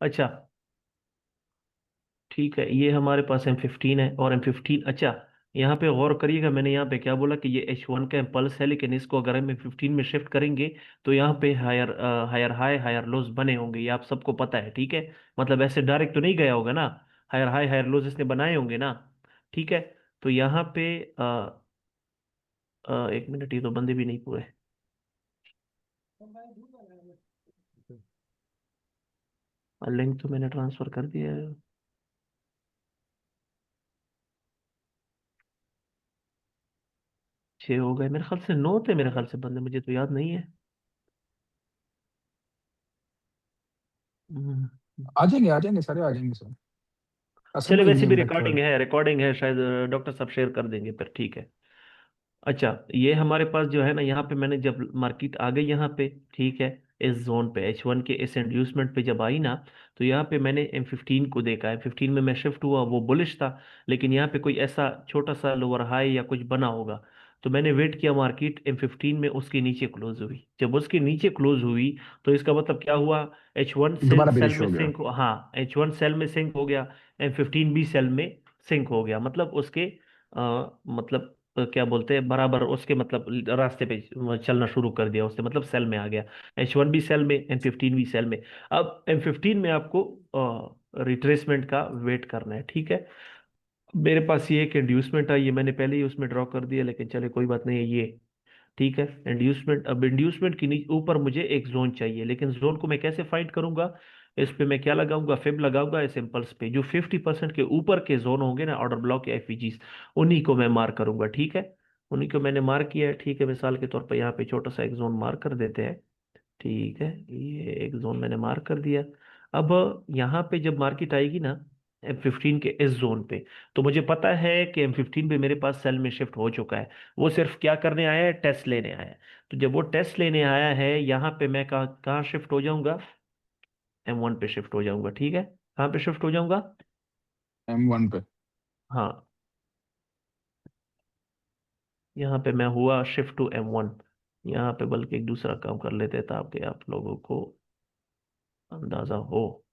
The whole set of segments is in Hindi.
अच्छा, ठीक है, ये हमारे पास M15 है और M15। अच्छा, यहाँ पे गौर करिएगा, मैंने यहाँ पे क्या बोला कि ये H1 का इम्पल्स है, लेकिन इसको अगर हम M15 में शिफ्ट करेंगे तो यहाँ पे higher higher high higher lows बने होंगे, ये आप सबको पता है, ठीक है। मतलब ऐसे डायरेक्ट तो नहीं गया होगा ना, हायर हाई हायर लोज इसने बनाए होंगे ना, ठीक है। तो यहाँ पे एक मिनट, ये तो बंदे भी नहीं पूरे। लिंक तो मैंने ट्रांसफर कर दिया है। 6 हो गए मेरे ख्याल से, 9 थे मेरे ख्याल से बंदे, मुझे तो याद नहीं है। हम्म, आ जाएंगे सारे आ जाएंगे सर। असल चले, में वैसे ये भी मेथड। रिकॉर्डिंग है, रिकॉर्डिंग है, शायद डॉक्टर साहब शेयर कर देंगे फिर, ठीक है। अच्छा, ये हमारे पास जो है ना, यहाँ पे मैंने जब मार्केट आ गई यहाँ पे, ठीक है, इस जोन पे H1 के इस इंड्यूसमेंट पे जब आई ना, तो यहाँ पे मैंने M15 को देखा, M15 में मैं शिफ्ट हुआ, वो बुलिश था, लेकिन यहाँ पे कोई ऐसा छोटा सा लोअर हाई या कुछ बना होगा। तो मैंने वेट किया, मार्केट M15 में उसके नीचे क्लोज हुई, जब उसके नीचे क्लोज हुई तो इसका मतलब क्या हुआ, H1 सेल दोबारा सेल बेरिश में हो गया। सिंक, हाँ H1 सेल में सिंक हो गया, M15 भी सेल में सिंक हो गया, मतलब उसके मतलब क्या बोलते हैं बराबर, उसके मतलब रास्ते पे चलना शुरू कर दिया उसने, मतलब सेल में आ गया। H1 भी सेल में, M15 भी सेल में। अब M15 में आपको रिट्रेसमेंट का वेट करना है, ठीक है। मेरे पास ये एक इंड्यूसमेंट है, ये मैंने पहले ही उसमें ड्रॉ कर दिया, लेकिन चले कोई बात नहीं है ये, ठीक है। इंड्यूसमेंट, अब इंड्यूसमेंट के ऊपर मुझे एक जोन चाहिए, लेकिन जोन को मैं कैसे फाइंड करूंगा, इस पे मैं क्या लगाऊंगा, फिब लगाऊंगा इस इम्पल्स पे, जो 50% के ऊपर के जोन होंगे ना, ऑर्डर ब्लॉक या एफवीजीज, उन्हीं को मैं मार्क करूंगा, ठीक है। उन्हीं को मैंने मार्क किया है, ठीक है। मिसाल के तौर पर यहाँ पे छोटा सा एक जोन मार्क कर देते हैं, ठीक है, ये एक जोन मैंने मार्क कर दिया। अब यहाँ पे जब मार्केट आएगी ना M15 के इस जोन पे, तो मुझे पता है कि M15 पे मेरे पास सेल में शिफ्ट हो चुका है, वो सिर्फ क्या करने आया है, टेस्ट लेने आया है। तो जब वो टेस्ट लेने आया है, यहाँ पे मैं कहाँ कहाँ शिफ्ट हो जाऊंगा, M1 पे शिफ्ट हो जाऊंगा, ठीक है। कहाँ पे शिफ्ट हो जाऊंगा, M1 पे। हाँ, यहाँ पे मैं हुआ शिफ्ट टू M1। यहाँ पे बल्कि एक दूसरा काम कर लेते ताकि आप लोगों को अंदाजा हो।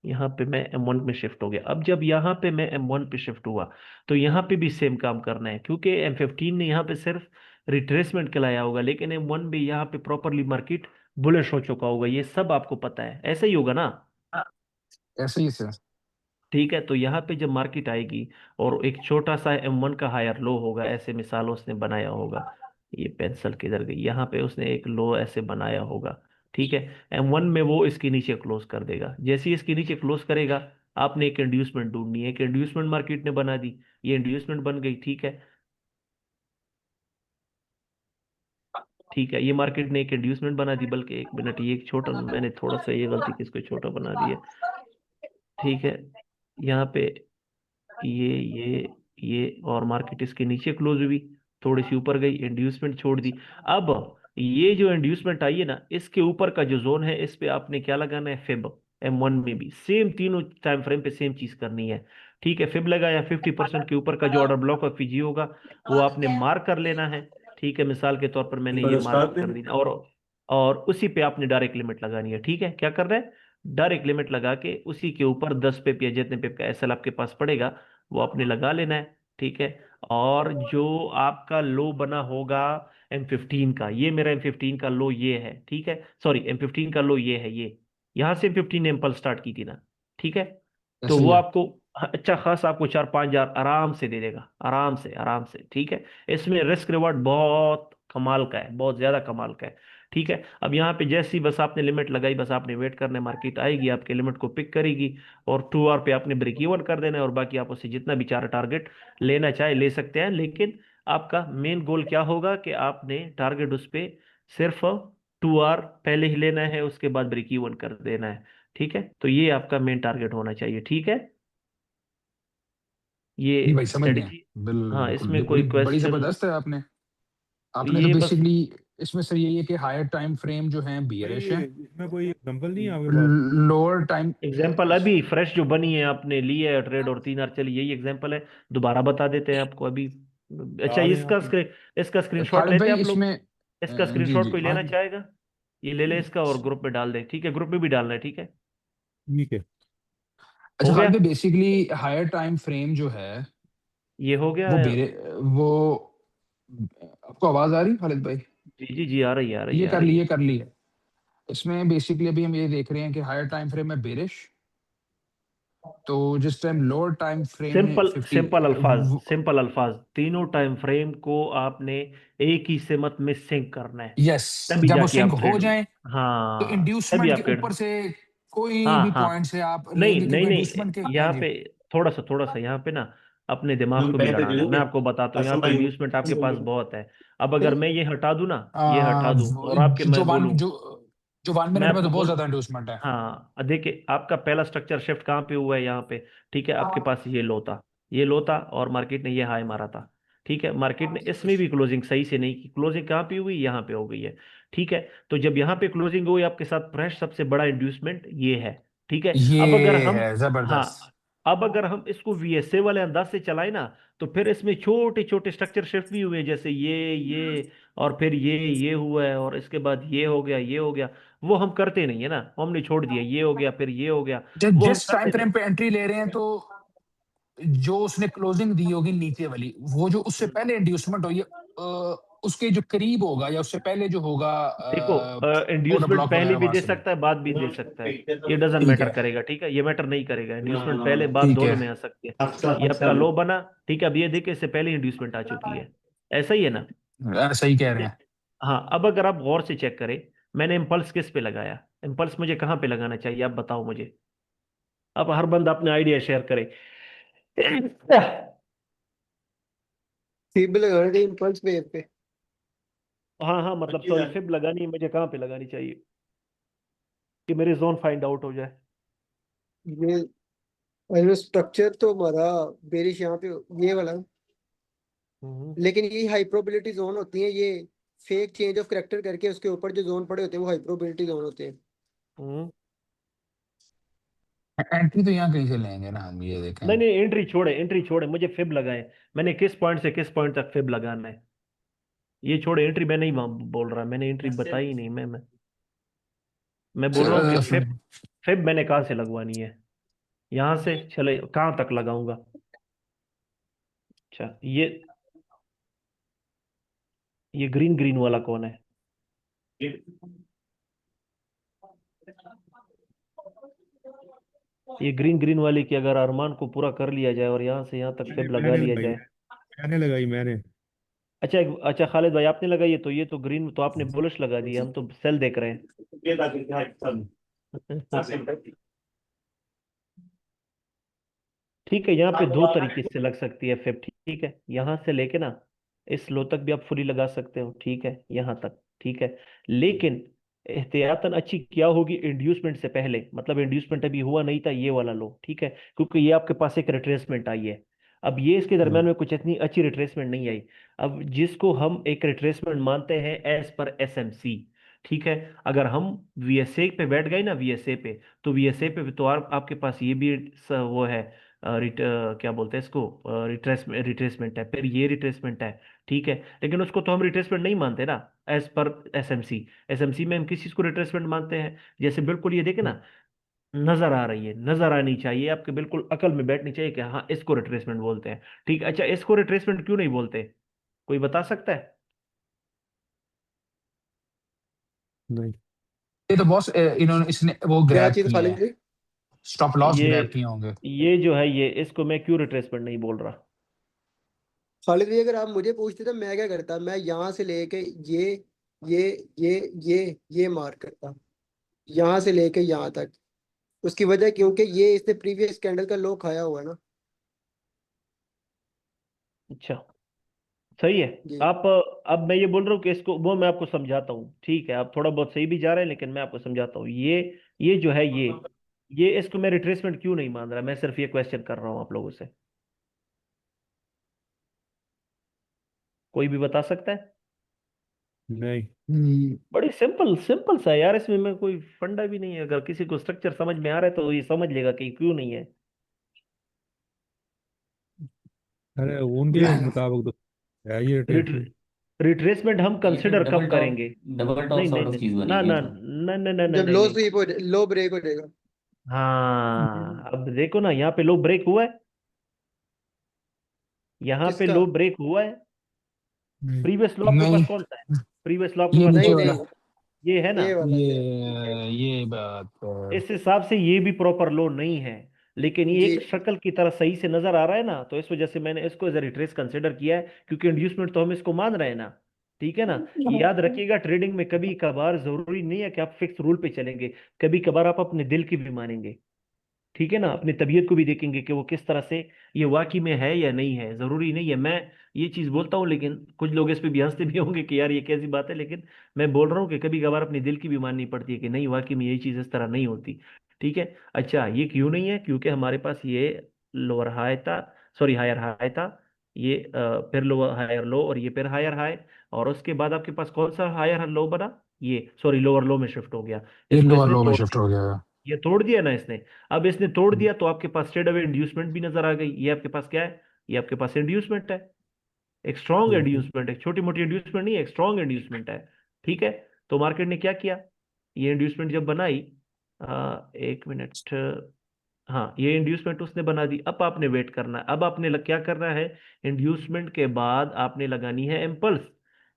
यहाँ पे मैं M1 में शिफ्ट हो गया। अब जब यहाँ पे मैं M1 पे शिफ्ट हुआ, तो यहाँ पे भी सेम काम करना है, क्योंकि M15 ने यहाँ पे सिर्फ रिट्रेसमेंट कहलाया होगा, लेकिन M1 भी यहाँ पे प्रॉपरली मार्केट बुलिश हो चुका होगा, ये सब आपको पता है, ऐसा ही होगा ना। ऐसे ही सर। ठीक है, तो यहाँ पे जब मार्केट आएगी और एक छोटा सा M1 का हायर लो होगा, ऐसे मिसाल उसने बनाया होगा, ये पेंसिल किधर गई, यहाँ पे उसने एक लो ऐसे बनाया होगा, ठीक है। M1 में वो इसके नीचे क्लोज कर देगा, जैसे ही इसके नीचे क्लोज करेगा, आपने एक इंड्यूसमेंट ढूंढनी है, एक इंड्यूसमेंट मार्केट ने बना दी, ये इंड्यूसमेंट बन गई, ठीक है। ठीक है, ये मार्केट ने एक इंड्यूसमेंट बना दी, बल्कि एक मिनट, ये एक छोटा, मैंने थोड़ा सा ये गलती की, इसको छोटा बना दिया, ठीक है। यहाँ पे ये और मार्केट इसके नीचे क्लोज हुई, थोड़ी सी ऊपर गई, इंड्यूसमेंट छोड़ दी। अब ये जो इंड्यूसमेंट आई है ना, इसके ऊपर का जो जोन है, इस पे आपने क्या लगाना है, फिब। M1 में भी सेम, तीनों टाइम फ्रेम पे सेम चीज करनी है, ठीक है। फिब लगाया, 50% के ऊपर का जो ऑर्डर ब्लॉक ऑफ पीजी होगा, वो आपने मार्क कर लेना है, ठीक है। मिसाल के तौर पर मैंने ये मार्क कर दी, और उसी पे आपने डायरेक्ट लिमिट लगानी है, ठीक है। क्या कर रहे हैं, डायरेक्ट लिमिट लगा के उसी के ऊपर 10 पिप या जितने पिप का एसएल आपके पास पड़ेगा, वो आपने लगा लेना है, ठीक है। और जो आपका लो बना होगा M15 का, ये मेरा M15 का लो ये है, ठीक है, सॉरी M15 का लो ये है, ये यहां से M15 ने इम्पल्स स्टार्ट की थी ना, ठीक है। तो ऐसे ही वो है। आपको अच्छा खास आपको 4-5 हजार आराम से दे देगा, आराम से आराम से, ठीक है। इसमें रिस्क रिवॉर्ड बहुत कमाल का है, बहुत ज्यादा कमाल का है, ठीक है। अब यहाँ पे जैसी बस आपने लिमिट लगाई, बस आपने वेट करना है, मार्केट आएगी, आपके लिमिट को पिक करेगी, और 2 आवर पे आपने ब्रेक इवन कर देना है, और बाकी आप उससे जितना भी चार टारगेट लेना चाहे ले सकते हैं, लेकिन आपका मेन गोल क्या होगा कि आपने टारगेट उस पे सिर्फ 2 आवर पहले ही लेना है, उसके बाद ब्रेक इवन कर देना है, ठीक है। तो ये आपका मेन टारगेट होना चाहिए, ठीक है, ये जी भाई समझ गए। स्ट्रेटेजी। हाँ, बिल्कुल, इसमें ये कोई बड़ी बड़ी क्वेश्चन, जबरदस्त है। आपने आपने तो ये बस, बेसिकली इसमें सर यही है कि हायर टाइम फ्रेम जो है भाई बियरिश है। इसमें कोई एग्जांपल नहीं है आपके पास? Lower time. एग्जाम्पल अभी फ्रेश जो बनी है आपने ली है ट्रेड, और 3 आर चली, यही एग्जाम्पल है, दोबारा बता देते हैं आपको अभी। अच्छा, बता दें आप। इसका स्क्रीनशॉट खालिद लेते भाई हैं आप लोग, इसमें इसका जी स्क्रीनशॉट जी। कोई हाँ लेना जी। चाहेगा। ये ले ले इसका और ग्रुप में डाल दे, ठीक है, ग्रुप में भी डालना है, ठीक है। ठीक है। हो अच्छा गया, खालिद भाई, बेसिकली हायर टाइम फ्रेम जो है ये हो गया वो है। बेरे वो आपको आवाज आ रही है खालिद भाई? जी जी जी, आ रही है, आ रही ये है, आ कर रही ली, है। ये कर ली है। इसमें बेसिकली अभी हम ये देख रहे हैं कि हायर टाइम फ्रेम है बेरिश। तो जिस टाइम लोअर टाइम फ्रेम में सिंपल 50, सिंपल अल्फाज, सिंपल अल्फाज, तीनों टाइम फ्रेम को आपने एक ही सिमत में सिंक करना है, यस, तभी जब वो जाके सिंक आप हो ट्रेड। जाए तो हाँ, तभी इंड्यूसमेंट आप के ट्रेड। ऊपर से कोई हाँ भी हाँ, पॉइंट से आप नहीं लेंगे, नहीं क्योंकि नहीं, इंड्यूसमेंट के, हाँ यहाँ जी। पे थोड़ा सा यहाँ पे ना अपने दिमाग को भी लड़ाना है। मैं आपको बताता हूँ, यहाँ पे इंड्यूसमेंट आपके पास बहुत है। अब अगर मैं ये हटा दूं ना, ये हटा दूं और आपके जो मैं बोलूं, जो 1 मिनट मैं में तो आपको बहुत बोल, ज्यादा इंड्यूसमेंट है। हाँ देखिए, आपका पहला स्ट्रक्चर शिफ्ट कहाँ पे हुआ है, यहाँ पे, ठीक है। आपके पास ये लो था, ये लो था, और मार्केट ने ये हाई मारा था, ठीक है। मार्केट ने इसमें भी क्लोजिंग सही से नहीं की, क्लोजिंग कहाँ पे हुई, यहाँ पे हो गई है, ठीक है। तो जब यहाँ पे क्लोजिंग हुई आपके साथ, फ्रेश सबसे बड़ा इंड्यूसमेंट ये है, ठीक है। अब अगर ये हम, है जबरदस्त। हाँ, अब अगर हम इसको वीएसए वाले अंदाज से चलाए ना, तो फिर इसमें छोटे छोटे स्ट्रक्चर शिफ्ट भी हुए, जैसे ये, और फिर ये हुआ है, और इसके बाद ये हो गया, ये हो गया। वो हम करते नहीं है ना, वो हमने छोड़ दिया, ये हो गया फिर ये हो गया, वो हम जिस टाइम करते नहीं। फ्रेम पे एंट्री ले रहे हैं, तो जो उसने क्लोजिंग दी होगी नीचे वाली, वो जो उससे हम्म। पहले इंड्यूसमेंट हुई है, उसके जो करीब होगा या उससे पहले जो होगा देखो, ऑर्डर इंड्यूसमेंट ब्लॉक पहले वगैरह भी वहां दे से भी। सकता है, बाद भी दे सकता है। ये डजंट ठीक मैटर है, करेगा, ठीक है, ये मैटर नहीं करेगा, इंड्यूसमेंट पहले बाद ठीक दोनों है। में आ सकती है। ये आपका लो बना, ठीक है, अब ये देखिए इससे पहले इंड्यूसमेंट आ चुकी है, ऐसा ही है ना। सही कह रहे हैं। हाँ, अब अगर आप गौर से चेक करें, मैंने इम्पल्स किस पे लगाया, इम्पल्स मुझे कहाँ पे लगाना चाहिए, आप बताओ मुझे। अब हर बंदा अपने आइडिया शेयर करे। फीब लगाने थे इम्पल्स वेव पे। हाँ हाँ, मतलब सॉरी, फिब लगानी है मुझे, कहाँ पे लगानी चाहिए कि मेरी जोन फाइंड आउट हो जाए। ये स्ट्रक्चर तो हमारा बेरिश यहाँ पे ये वाला, हम्म लेकिन ये हाई प्रोबेबिलिटी जोन होती है। ये फेक चेंज ऑफ करेक्टर करके उसके ऊपर जो जोन पड़े होते हैं वो हाई प्रोबेबिलिटी जोन होते हैं। हम्म। एंट्री तो यहाँ कहीं से लेंगे ना हम, ये देखें। नहीं नहीं, एंट्री छोड़े, एंट्री छोड़े, मुझे फिब लगाए। मैंने किस पॉइंट से किस पॉइंट तक फिब लगाना है, ये छोड़े, एंट्री मैं नहीं बोल रहा, मैंने एंट्री बताई ही नहीं। मैं बोल रहा हूँ कि फिब, फिब मैंने कहाँ से लगवानी है, यहाँ से चले कहाँ तक लगाऊंगा। अच्छा, ये ग्रीन ग्रीन वाला कौन है, ये ग्रीन ग्रीन वाली की अगर अरमान को पूरा कर लिया जाए और यहाँ से यहाँ तक मैंने फिब लगा मैंने लिया लगाई, जाए। मैंने। अच्छा अच्छा, खालिद भाई आपने लगाई है, तो ये तो ग्रीन, तो आपने बुलिश लगा दी है, हम तो सेल देख रहे हैं। ठीक है, यहाँ पे दो तरीके से लग सकती है फिब, ठीक है, यहाँ से लेके ना इस लो तक भी आप फुली लगा सकते हो, ठीक है, यहाँ तक, ठीक है। लेकिन एहतियातन अच्छी क्या होगी, इंड्यूसमेंट से पहले, मतलब इंड्यूसमेंट अभी हुआ नहीं था ये वाला लो, ठीक है, क्योंकि ये आपके पास एक रिट्रेसमेंट आई है। अब ये इसके दरम्यान में कुछ इतनी अच्छी रिट्रेसमेंट नहीं आई। अब जिसको हम एक रिट्रेसमेंट मानते हैं एज पर एसएमसी, ठीक है। अगर हम वीएसए पे बैठ गए ना, वीएसए पे, तो वीएसए पे तो आपके पास ये भी वो है, क्या बोलते हैं इसको, रिट्रेसमेंट है, फिर ये रिट्रेसमेंट है, ठीक है। लेकिन उसको तो हम रिट्रेसमेंट नहीं मानते ना, एज पर एसएमसी। एसएमसी में हम किस चीज को रिट्रेसमेंट मानते हैं, जैसे बिल्कुल ये देखे ना, नजर आ रही है, नजर आनी चाहिए आपके, बिल्कुल अकल में बैठनी चाहिए कि हाँ इसको रिट्रेसमेंट बोलते हैं, ठीक है। अच्छा, इसको रिट्रेसमेंट क्यों नहीं बोलते, कोई बता सकता है। नहीं। ये तो बॉस इन्होंने इसने वो क्या ग्रैब चीज किए खालिद हैं, भाई? स्टॉप लॉस ये ग्रैब किए होंगे। ये जो है, ये इसको मैं क्यों रिट्रेसमेंट नहीं बोल रहा। खालिद भाई अगर आप मुझे पूछते तो मैं क्या करता, मैं यहाँ से लेके ये ये ये ये मार्क करता, यहाँ से लेके यहाँ तक। उसकी वजह क्योंकि ये इसने प्रीवियस कैंडल का लो खाया हुआ है ना। अच्छा, सही है। जी। आप, अब मैं ये बोल रहा हूँ कि इसको, वो मैं आपको समझाता हूँ, ठीक है, आप थोड़ा बहुत सही भी जा रहे हैं, लेकिन मैं आपको समझाता हूँ। ये जो है, ये इसको मैं रिट्रेसमेंट क्यों नहीं मान रहा, मैं सिर्फ ये क्वेश्चन कर रहा हूँ आप लोगों से, कोई भी बता सकता है। नहीं। बड़ी सिंपल सिंपल सा है यार, इसमें मैं कोई फंडा भी नहीं है, अगर किसी को स्ट्रक्चर समझ में आ रहा है तो ये समझ लेगा कि क्यों नहीं है। अरे उनके मुताबिक तो है ये रिट, ट्रीटमेंट। रिट्रेसमेंट हम ये तो कंसिडर डबल कब टॉप, करेंगे? डबल टॉप नहीं सॉर्ट नहीं ऑफ नहीं, चीज ना बनेगी ये ना तो। ना ना ना ना जब नहीं लो नहीं। स्वीप हो लो ब्रेक हो जाएगा। हाँ अब देखो ना, यहाँ पे लो ब्रेक हुआ है, यहाँ पे किसका? लो ब्रेक हुआ है। हम्म, प्रीवियस लो आपके नहीं, पास कौन सा है? प्रीवियस लो आपके ये पास नीचे नहीं कौन सा वाला, है? नहीं, ये है ना। ये वाला ये ये है। ये बात इस हिसाब से ये भी प्रॉपर लो नहीं है, लेकिन ये जी एक शक्ल की तरह सही से नजर आ रहा है ना, तो इस वजह से मैंने इसको एज रिट्रेस कंसिडर किया है, क्योंकि इंड्यूसमेंट तो हम इसको मान रहे हैं ना। ठीक है ना। याद रखिएगा, ट्रेडिंग में कभी कभार जरूरी नहीं है कि आप फिक्स रूल पे चलेंगे, कभी कभार आप अपने दिल की भी मानेंगे। ठीक है ना, अपनी तबीयत को भी देखेंगे कि वो किस तरह से ये वाकई में है या नहीं है। जरूरी नहीं है मैं ये चीज बोलता हूँ, लेकिन कुछ लोग इस पे भी हंसते भी होंगे कि यार ये कैसी बात है, लेकिन मैं बोल रहा हूँ कि कभी कभार अपनी दिल की भी माननी पड़ती है कि नहीं, वाकई में यही चीज इस तरह नहीं होती। ठीक है। अच्छा, ये क्यों नहीं है? क्योंकि हमारे पास ये लोअर हाई था, सॉरी हायर हाई था, ये फिर लोअर हायर लो, और ये फिर हायर हाई, और उसके बाद आपके पास कौन सा हायर लो बना? ये सॉरी लोअर लो में शिफ्ट हो गया। ये इसको लोअर इसने लो में तोड़ शिफ्ट दिया, हो गया। ये तोड़ दिया ना इसने। अब इसने तोड़ दिया तो आपके पास स्ट्रेट अवे इंड्यूसमेंट भी नजर आ गई। ये आपके पास क्या है? ये आपके पास इंड्यूसमेंट है, एक स्ट्रॉन्ग हम्म, इंड्यूसमेंट, एक छोटी मोटी इंड्यूसमेंट नहीं है, एक स्ट्रॉन्ग इंड्यूसमेंट है। ठीक है। तो मार्केट ने क्या किया? ये इंड्यूसमेंट जब बनाई, एक मिनट, हाँ ये इंड्यूसमेंट उसने बना दी। अब आपने वेट करना है, अब आपने क्या करना है? इंड्यूसमेंट के बाद आपने लगानी है इम्पल्स।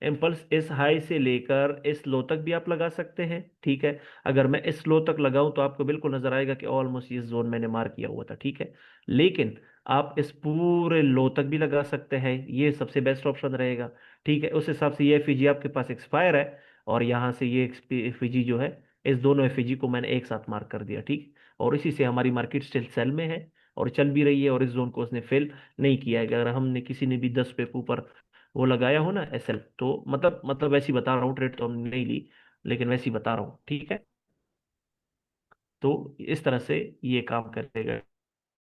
इम्पल्स इस हाई से लेकर इस लो तक भी आप लगा सकते हैं। ठीक है। अगर मैं इस लो तक लगाऊं तो आपको बिल्कुल नजर आएगा कि ऑलमोस्ट इस जोन मैंने मार्क किया हुआ था। ठीक है। लेकिन आप इस पूरे लो तक भी लगा सकते हैं, ये सबसे बेस्ट ऑप्शन रहेगा। ठीक है। उस हिसाब से ये एफईजी आपके पास एक्सपायर है, और यहाँ से ये एफईजी जो है, इस दोनों एफईजी को मैंने एक साथ मार्क कर दिया। ठीक। और इसी से हमारी मार्केट स्टिल सेल में है, और चल भी रही है, और इस जोन को उसने फेल नहीं किया है। अगर हमने किसी ने भी 10 पे ऊपर वो लगाया हो ना एसएल, तो मतलब वैसी बता रहा हूँ, ट्रेड तो हमने नहीं ली, लेकिन वैसी बता रहा हूँ। ठीक है। तो इस तरह से ये काम करेगा।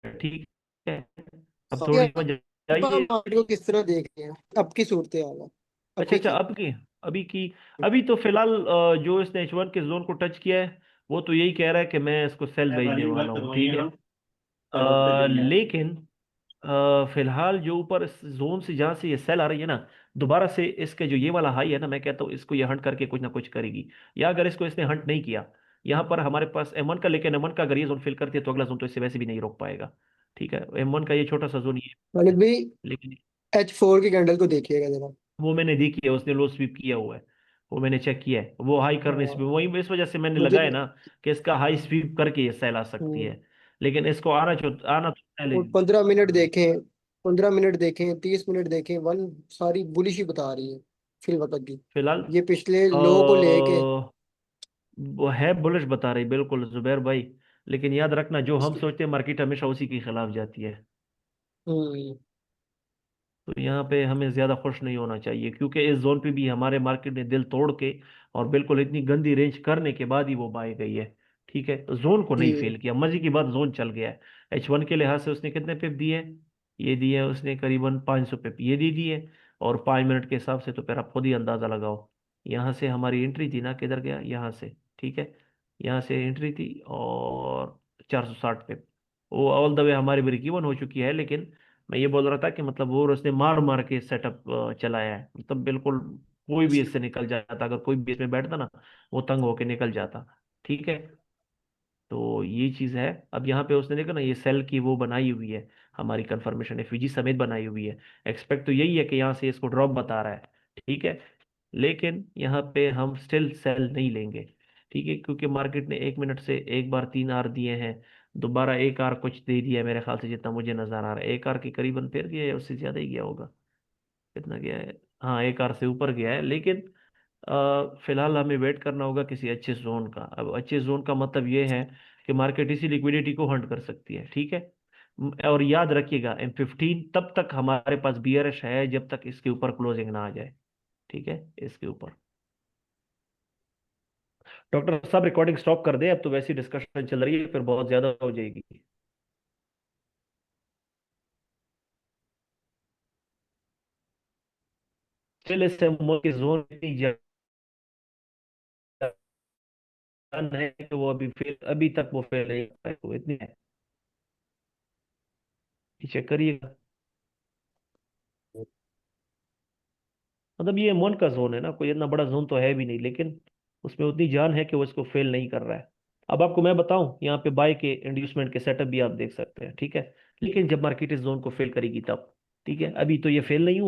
ठीक है। अब तो थोड़ी आप समझ आइए। मार्केट को किस तरह देख रहे हैं, अब की सूरत हाल है, अच्छा अभी अच्छा, की? अभी की अभी तो फिलहाल जो इसने H1 के जोन को टच किया है, वो तो यही कह रहा है कि मैं इसको सेल भेजने वाला हूँ। ठीक है। लेकिन फिलहाल जो ऊपर इस जोन से जहां से ये सेल आ रही है ना, दोबारा से इसके जो ये वाला हाई है ना, मैं कहता हूँ इसको ये हंट करके कुछ ना कुछ करेगी। या अगर इसको इसने हंट नहीं किया यहाँ पर हमारे पास M1 का, लेकिन M1 का अगर ये जोन फिल करती है तो अगला जोन तो इससे वैसे भी नहीं रोक पाएगा। ठीक है। M1 का ये छोटा सा जोन ये है, मालिक भाई, लेकिन H4 की कैंडल को देखिएगा जरा। वो मैंने देखी है, उसने लो स्वीप किया हुआ है, वो मैंने चेक किया है, वो हाई करने से हाँ, वही इस वजह से मैंने मुझे लगाया ना कि इसका हाई स्वीप करके ये सेल आ सकती हम्म, है। लेकिन इसको आना तो पहले। और 15 मिनट देखें, 15 मिनट देखें, 30 मिनट देखें, वन सारी बुलिश ही बता रही है फिल वक्त की। फिलहाल ये पिछले लो को लेके वो है बुलिश बता रही, बिल्कुल जुबैर भाई। लेकिन याद रखना, जो हम इसकी सोचते हैं मार्केट हमेशा उसी के खिलाफ जाती है। हम्म तो यहाँ पे हमें ज्यादा खुश नहीं होना चाहिए, क्योंकि इस जोन पे भी हमारे मार्केट ने दिल तोड़ के और बिल्कुल इतनी गंदी रेंज करने के बाद ही वो बाय गई है। ठीक है। जोन को नहीं जी फेल किया, मजे की बात, जोन चल गया है। H1 के लिहाज से उसने कितने पिप दिए? ये दिए उसने करीबन 500 पिप, ये दे दिए। और 5 मिनट के हिसाब से तो फिर आप खुद ही अंदाजा लगाओ। यहाँ से हमारी एंट्री थी ना, किधर गया, यहाँ से। ठीक है। यहाँ से एंट्री थी, और 460 पिप, वो ऑल द वे हमारी ब्रेक इवन हो चुकी है। लेकिन मैं ये बोल रहा था कि मतलब वो उसने मार मार के सेटअप चलाया है, मतलब बिल्कुल कोई भी इससे निकल जाता, अगर कोई भी इसमें बैठता ना, वो तंग होके निकल जाता। ठीक है। तो ये चीज है। अब यहाँ पे उसने देखा ना, ये सेल की वो बनाई हुई है, हमारी कंफर्मेशन एफईजी समेत बनाई हुई है। एक्सपेक्ट तो यही है कि यहाँ से इसको ड्रॉप बता रहा है। ठीक है। लेकिन यहाँ पे हम स्टिल सेल नहीं लेंगे। ठीक है। क्योंकि मार्केट ने 1 मिनट से एक बार 3 आर दिए हैं, दोबारा एक आर कुछ दे दिया है मेरे ख्याल से, जितना मुझे नजर आ रहा है एक आर के करीबन फिर गया है, उससे ज्यादा ही गया होगा। कितना गया है? हाँ एक आर से ऊपर गया है। लेकिन फिलहाल हमें वेट करना होगा किसी अच्छे जोन का। अब अच्छे जोन का मतलब ये है कि मार्केट इसी लिक्विडिटी को हंट कर सकती है। ठीक है। और याद रखिएगा, M15 तब तक हमारे पास बियरिश है जब तक इसके ऊपर क्लोजिंग ना आ जाए। ठीक है। इसके ऊपर डॉक्टर साहब रिकॉर्डिंग स्टॉप कर दे, अब तो वैसी डिस्कशन चल रही है, फिर बहुत ज्यादा हो जाएगी। पहले से की जोन इतनी जान है कि वो अभी फेल, अभी तक वो फेल है, वो इतनी है। चेक करिएगा। मतलब ये M1 का जोन है ना, कोई इतना बड़ा जोन तो है भी नहीं, लेकिन उसमें उतनी जान है कि वो इसको फेल नहीं कर रहा है। अब आपको मैं बताऊं, यहाँ पे बाय के इंड्यूसमेंट के सेटअप भी आप देख सकते हैं, ठीक है। लेकिन जब मार्केट इस जोन को फेल करेगी तब, ठीक है, अभी तो ये फेल नहीं हुआ।